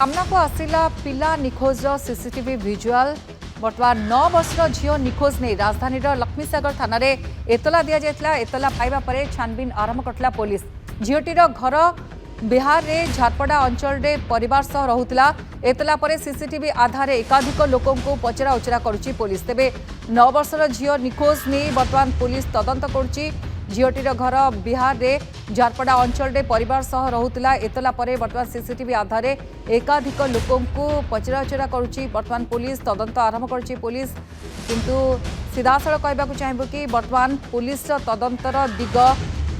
सामना को आसिला पिला निखोज सीसीटीवी विजुआल बर्तमान 9 वर्षर झील निखोज नहीं राजधानी लक्ष्मीसागर थाना एतला दि जाता। एतला पाइबा परे छानबीन आरंभ करथिला पुलिस। झीलटीर घर बिहार रे झारपड़ा अंचल रे परिवार सह रहुतिला। एतला परे सीसीटीवी आधार एकाधिक लोकों को पचरा उचरा करुची पुलिस। तेबे 9 वर्षर झील निखोज नहीं बर्तमान पुलिस तदंत करुची। झीलटीर घर बिहार रे झारपड़ा अंचल रे परिवार सह रहुतिला। एतला परे बर्तमान सीसीटीवी आधार एकाधिक लोकों को पचरा उचरा करुची बर्तमान पुलिस तदंत आरंभ करुची पुलिस। किंतु सीधासल कहबाकू चाहबो कि बर्तमान पुलिस तदंतर दिग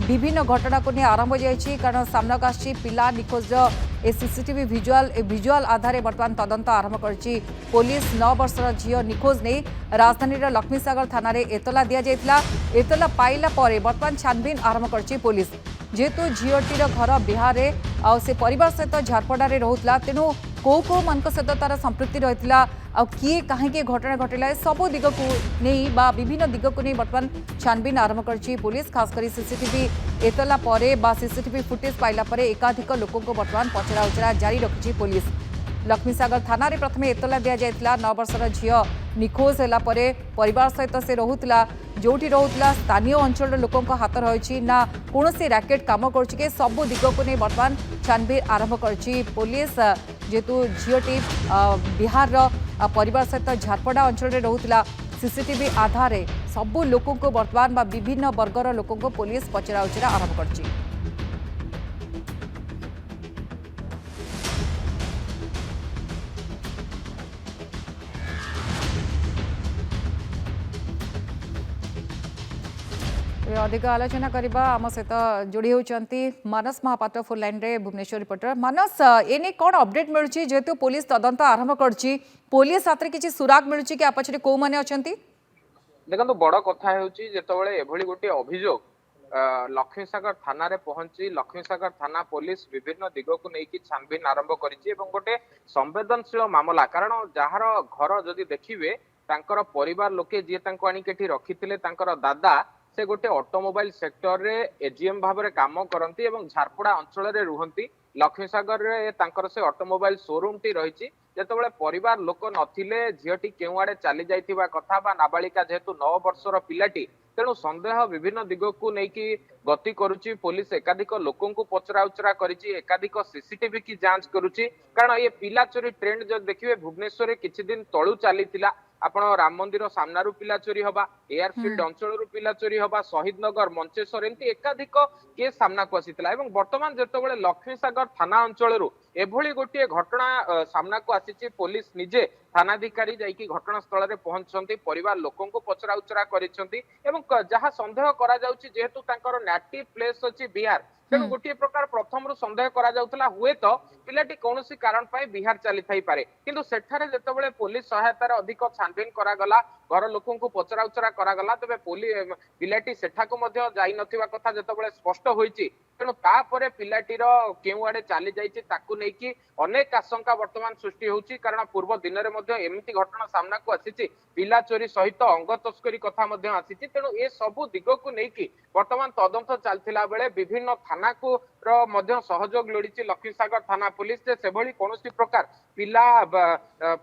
विभिन्न घटना को नहीं आरंभ जाइए कारण सामना को आसी पिला निखोज ए सीसीटीवी विजुआल आधार बर्तमान तदंत आरंभ करछि पुलिस। 9 वर्षर झील निखोज नहीं राजधानी लक्ष्मीसागर थाना एतला दि जाता। एतला पाइला परे बर्तमान छानबीन आरंभ करछि पुलिस। जेहेतु झीलटीर घर बिहार आ से परिवार सहित झारपड़ा रोला तेणु कौ मान सहित तार संपृक्ति रही किए कहीं घटना घटला सबू दिग को नहीं विभिन्न दिग को नहीं बर्तमान छानबीन आरंभ करछि पुलिस। खासकर सीसीटीवी एतला परे सीसीटीवी फुटेज पाइला परे एकाधिक लोकों को बर्तमान पचरा उचरा जारी रखिछि पुलिस। लक्ष्मीसागर थाना प्रथम एतला दि जाता। 9 वर्षर झील निखोज होला परे परिवार सहित से रोला जोटी रोला स्थानीय अंचल लोकों हाथ रही ना कौन रैकेट कम कर सबू दिग को नहीं बर्तमान छानबीन आरंभ करछि पुलिस। जेहेतु झीलटी बिहार परिवार सहित झारपड़ा अंचल रोला सीसीटीवी आधार सबू लोकों को बर्तमान विभिन्न वर्गर लोकों को पुलिस पचरा उचरा आरंभ करछि। अधिक आलोचना करबा आम सहित जोड़ी होती मानस महापात्र फोन लाइन रे भुवनेश्वर रिपोर्टर। मानस एने कौन अपडेट मिलूँ जेहेतु पुलिस तदंत आरंभ करछि पुलिस हाथ में किसी सुराग मिलूँ कि पछरे कौ माने अछंती? देखो बड़ कथा होते एभली गोटे अभियोग लक्ष्मीसागर थाना रे पहुंची लक्ष्मीसागर थाना पुलिस विभिन्न दिग को लेकिन छानबीन आरंभ करिछि एवं गोटे संवेदनशील मामला कारण जार घर जदि देखिए तांकर परिवार लोके जी आनिक रखिथिले तांकर दादा से गोटे ऑटोमोबाइल सेक्टर रे एजीएम भाव में काम करती एवं झारपड़ा अंचल रे रुहंती। लक्ष्मीसागर रे तांकर से ऑटोमोबाइल शोरूम टी रही जेतेबेले परिवार लोक नथिले झीटी केउ आड़े चली जाइथिबा कथा बा नाबालिका जेहेतु 9 वर्षर पिलाटी तेणु संदेह विभिन्न दिग को लेकिन गति करुच्ची पुलिस। एकाधिक लोकों को पचरा उचरा करिछि एकाधिक सीसीटीवी की जांच करुच्ची कारण ये पिला चोरी ट्रेंड जो देखिए भुवनेश्वर किछि दिन तळु चलीथिला आपण राम मंदिर सामनारू पिला चोरी हवा एयरफील्ड अंचल पिला चोरी हवा शहीद नगर मंचेश्वर एमती एकाधिक केस सामना को आसीथिला एवं वर्तमान जेतेबेले लक्ष्मीसागर थाना अंचल एभली गोटे घटना सामना को आसीछि पुलिस निजे थानाधिकारी जाइकी घटनास्थल रे पहुंचछंती परिवार लोकों को पचरा उचरा करिसंती एवं जहाँ संदेह करा जाउछि जेहेतु तांकर नेटिव प्लेस अछि बिहार तेणु गोटे प्रकार प्रथम रु संदेह करा जाउतला हुए तो पिलाटी कौनसी कारण पाए बिहार चली थाई पारे किंतु सेठारे जेतेबेले पुलिस सहायतार अधिक छानबीन करागला घर लोकों को पचरा उचरा करागला तबे पिलाटी सेठाको मध्य जाई नथिबा कथा जेतेबेले स्पष्ट होईची तेणु तापरे पिलाटीर केउ आड़े चली जाइछि ताकू नेकी अनेक आशंका वर्तमान सृष्टि होउची कारण पूर्व दिन रे मध्य एमिति घटना सामना को आसीछि पिला चोरी सहित अंग तस्करी कथा मध्य आसीछि तेणु ए सबु दिग को नेकी वर्तमान तदंत चलथिला बेले विभिन्न थाना को मध्य सहयोग लोड़ी लक्ष्मीसागर थाना पुलिस से भली कौनसी प्रकार पिला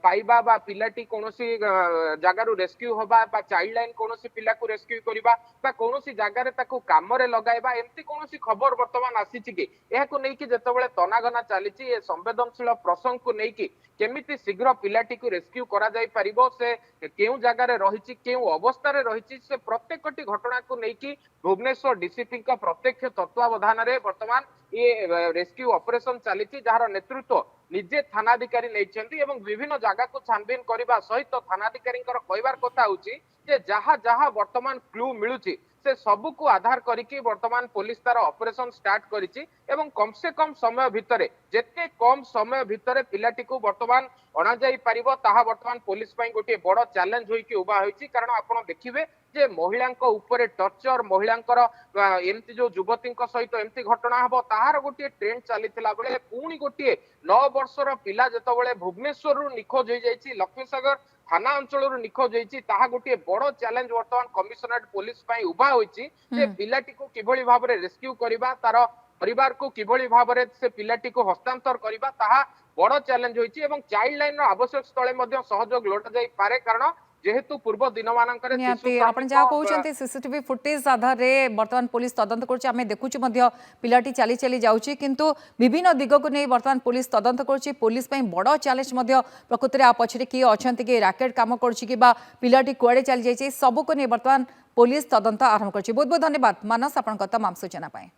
पाइबा बा पिलाटी कौनसी जगार रेस्क्यू हवा बा चाइल्ड लाइन कौनसी पिला को रेस्क्यू करबा बा कौनसी जगार ताको काम रे लगाइबा एमती कौनसी खबर वर्तमान आसीछि कि एहाको नेकी जेतेबेले तनागना चलीछि ए संवेदनशील प्रसंग को नेकी केमिति शीघ्र पिलाटी को रेस्क्यू करा जाई परिबो से केउ जगार रहिछि केउ अवस्था रे रहिछि से प्रत्येकटी घटना को नेकी भुवनेश्वर डीसीपी का प्रत्यक्ष तत्वावधान रे वर्तमान ये रेस्क्यू ऑपरेशन चलीछि जार नेतृत्व निजे थानाधिकारी नैछन्ती एवं विभिन्न जगह को छानबीन करबा सहित थानाधिकारी कहबार कथा होछि जे जहाँ जहाँ वर्तमान क्लू मिलुछि से सबू को आधार करिकी वर्तमान पुलिस तार ऑपरेशन स्टार्ट करिछि एवं कम से कम समय भितरे जेते कम समय भितरे पिलाटी को वर्तमान अणा जाई परिबो ताहा वर्तमान पुलिस पई गोटे बड़ चैलेंज होइकी उबा होइछि कारण आपण देखिबे जे महिलांक उपरे टर्चर महिलांकर एमती जो युवती सहित एमती घटना हबो ताहार गोटे ट्रेंड चलीथिला बेले पुणी गोटे 9 वर्षर पिला जेतेबेले भुवनेश्वर रु निखोज होई जाइछि लक्ष्मीसागर थाना अंचल निखोज होइछि ताहा गोटे बड़ चैलेंज वर्तमान कमिशनरेट पुलिस पई उबा होइछि जे पिलाटी को किभली भाबरे रेस्क्यू करबा तार परिवार को किभली भाबरे से पिलाटी को हस्तांतर करबा ताहा बड़ चैलेंज होइछि एवं चाइल्ड लाइन रो आवश्यक स्थले मध्य सहयोग लोटा जाई पारे कारण जेहेतु पूर्व दिन मानकर शिशु निहाती आपण जहाँ कहते सीसीटीवी फुटेज आधार में बर्तमान पुलिस तदंत कर देखुचु पिलाटी चली चली जाऊँगी किंतु विभिन्न दिग को नहीं बर्तमान पुलिस तदंत कर पुलिस बड़ चैलेंज प्रकृति में आ पछरे किए अच्छा कि राकेट कम कर पिलाटी कुआड़े चली जाइए सबको नहीं बर्तमान पुलिस तदंत आरंभ कर बहुत बहुत धन्यवाद मानस आपण तमाम सूचना पाए।